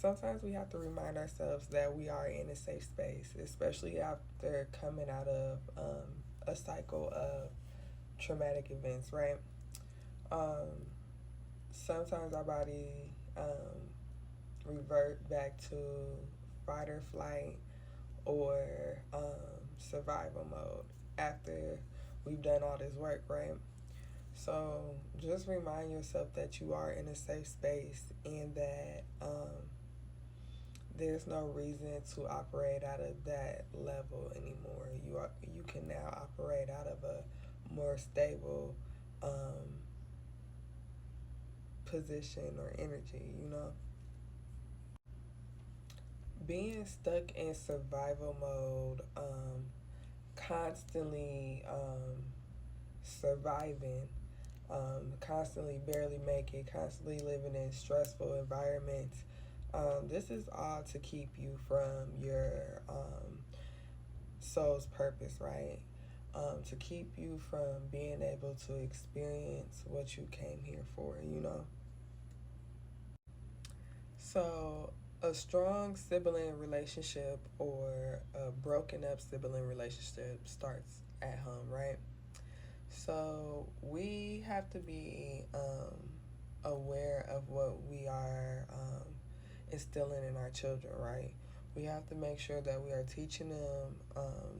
sometimes we have to remind ourselves that we are in a safe space, especially after coming out of a cycle of traumatic events, right? Um, Sometimes our body revert back to fight or flight or survival mode after we've done all this work, right? So just remind yourself that you are in a safe space and that there's no reason to operate out of that level anymore. You can now operate out of a more stable position or energy. Being stuck in survival mode, constantly surviving, constantly barely making, constantly living in stressful environments. This is all to keep you from your soul's purpose, right? To keep you from being able to experience what you came here for. So, a strong sibling relationship or a broken up sibling relationship starts at home, right? So, we have to be aware of what we are instilling in our children, right? We have to make sure that we are teaching them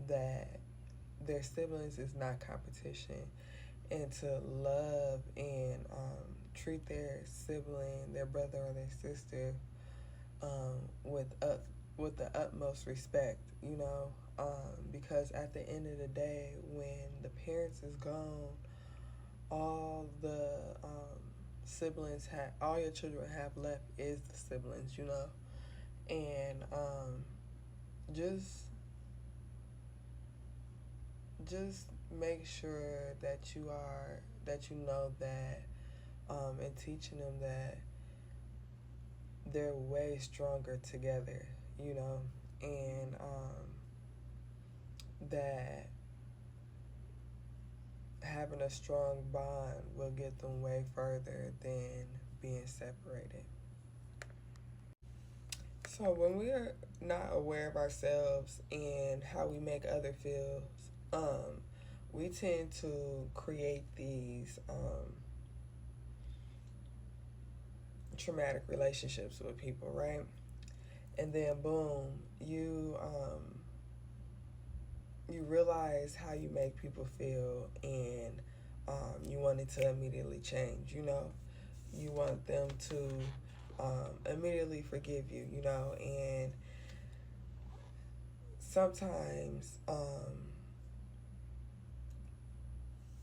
that their siblings is not competition, and to love and treat their sibling, their brother or their sister, with the utmost respect, because at the end of the day, when the parents is gone, all the all your children have left is the siblings. And just just make sure that you know that and teaching them that they're way stronger together, you know, and that having a strong bond will get them way further than being separated. So when we're not aware of ourselves and how we make other feel, we tend to create these traumatic relationships with people, right? And then boom, you realize how you make people feel, and you want it to immediately change. You want them to immediately forgive you. And sometimes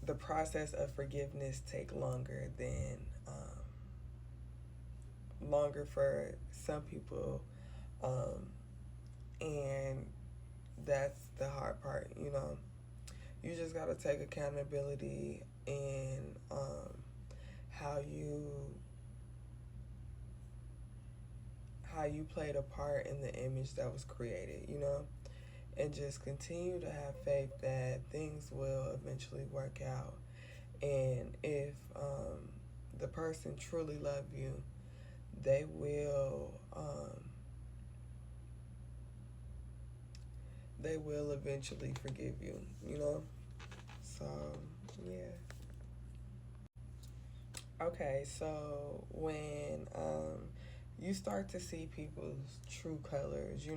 the process of forgiveness take longer for some people, and that's the hard part. You just got to take accountability in how you played a part in the image that was created. And just continue to have faith that things will eventually work out. And if the person truly love you, they will eventually forgive you. So, yeah. Okay, so when you start to see people's true colors,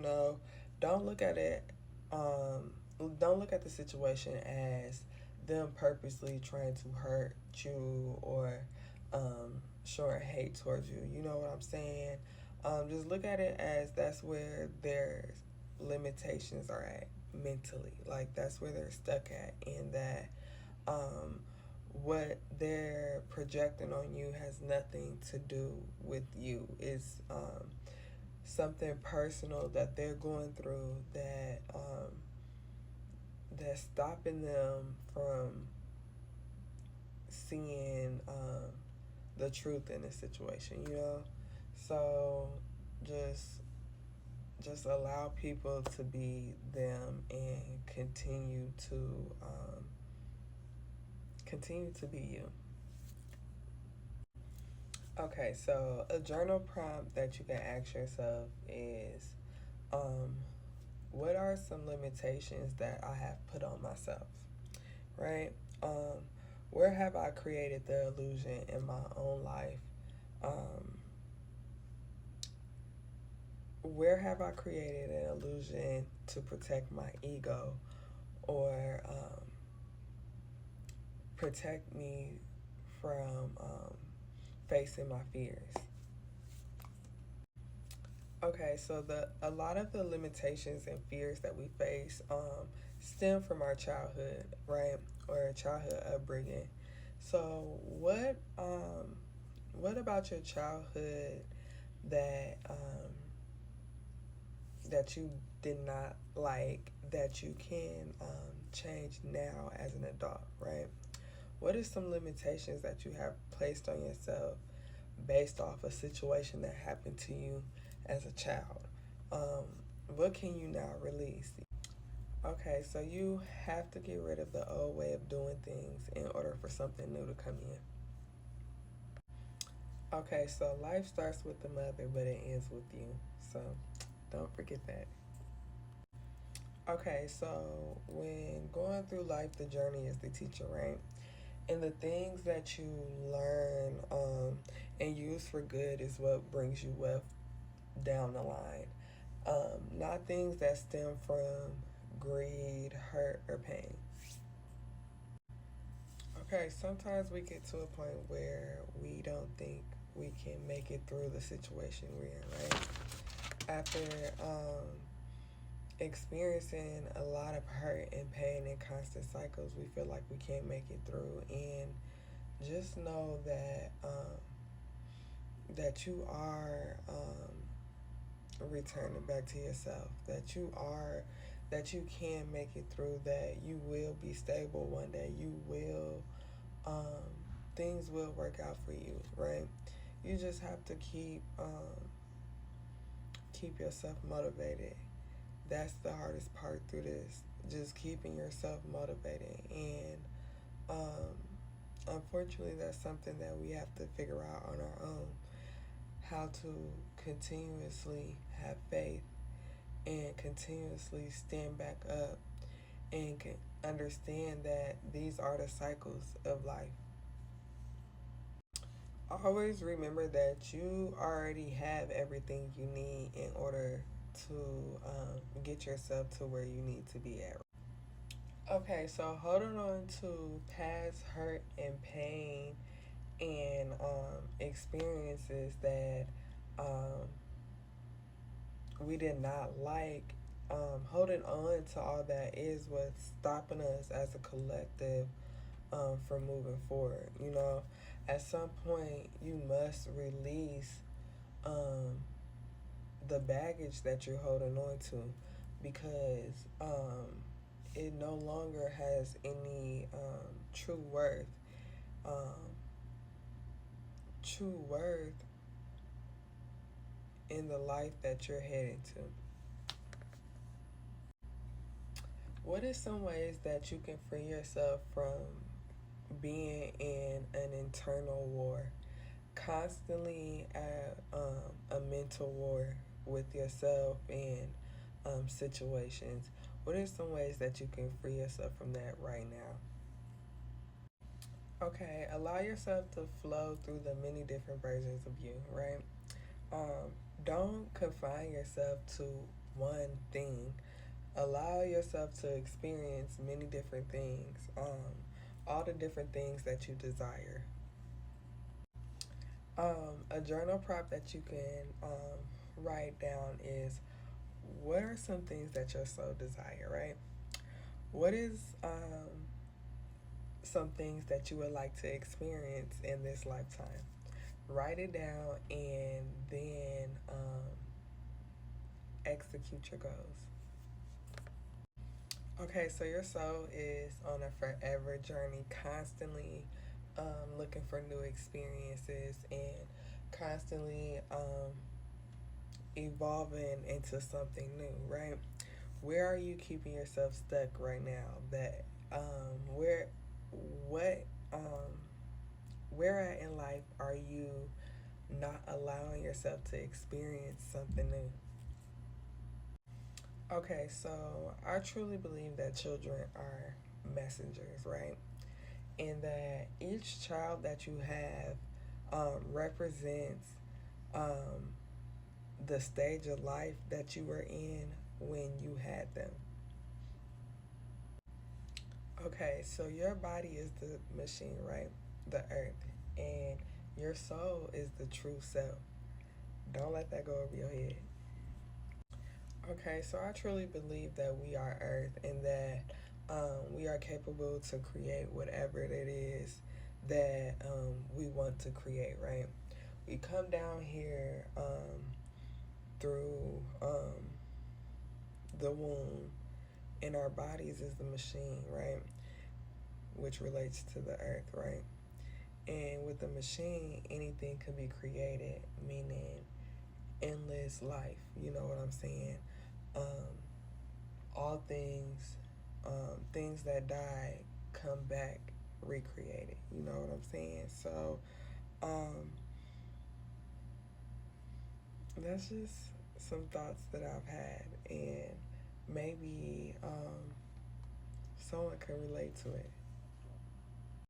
don't look at it, don't look at the situation as them purposely trying to hurt you or showing hate towards you. You know what I'm saying? Just look at it as that's where their limitations are at mentally. Like, that's where they're stuck at, and that um, what they're projecting on you has nothing to do with you. It's something personal that they're going through that's stopping them from seeing the truth in the situation. So just allow people to be them and continue to be you. Okay, so a journal prompt that you can ask yourself is, um, what are some limitations that I have put on myself, right? Um, where have I created the illusion in my own life? Um, where have I created an illusion to protect my ego or protect me from facing my fears? Okay, so the a lot of the limitations and fears that we face stem from our childhood, right, or childhood upbringing. So what about your childhood that that you did not like that you can change now as an adult, right? What are some limitations that you have placed on yourself based off a situation that happened to you as a child? Um, what can you now release? Okay, so you have to get rid of the old way of doing things in order for something new to come in. Okay, so life starts with the mother, but it ends with you. So don't forget that. Okay, so when going through life, the journey is the teacher, right? And the things that you learn and use for good is what brings you wealth down the line. Not things that stem from greed, hurt, or pain. Okay, sometimes we get to a point where we don't think we can make it through the situation we're in, right? After experiencing a lot of hurt and pain and constant cycles, we feel like we can't make it through. And just know that that you are returning back to yourself. That you can make it through. That you will be stable one day. You will um, things will work out for you, right? You just have to keep yourself motivated. That's the hardest part through this. Just keeping yourself motivated. And unfortunately, that's something that we have to figure out on our own. How to continuously have faith and continuously stand back up and can understand that these are the cycles of life. Always remember that you already have everything you need in order to get yourself to where you need to be at. Okay, so holding on to past hurt and pain and experiences that um, we did not like, holding on to all that is what's stopping us as a collective from moving forward. You know, at some point, you must release um, the baggage that you're holding on to because it no longer has any true worth. Um, true worth in the life that you're heading to. What are some ways that you can free yourself from being in an internal war? Constantly at a mental war with yourself and situations. What are some ways that you can free yourself from that right now? Okay, allow yourself to flow through the many different versions of you, right? Don't confine yourself to one thing. Allow yourself to experience many different things, all the different things that you desire. A journal prompt that you can write down is, what are some things that your soul desire, right? What is some things that you would like to experience in this lifetime? Write it down and then execute your goals. Okay, so your soul is on a forever journey, constantly looking for new experiences and constantly evolving into something new, right? Where are you keeping yourself stuck right now? That where what where at in life are you not allowing yourself to experience something new. Okay, so I truly believe that children are messengers, right? And that each child that you have represents um, the stage of life that you were in when you had them. Okay, so your body is the machine, right? The earth. And your soul is the true self. Don't let that go over your head. Okay, so I truly believe that we are earth and that we are capable to create whatever it is that we want to create, right? We come down here through the womb, and our bodies is the machine, right? Which relates to the earth, right? And with the machine, anything can be created, meaning endless life. You know what I'm saying? Um, all things, things that die, come back recreated. You know what I'm saying? So um, that's just some thoughts that I've had, and maybe someone can relate to it.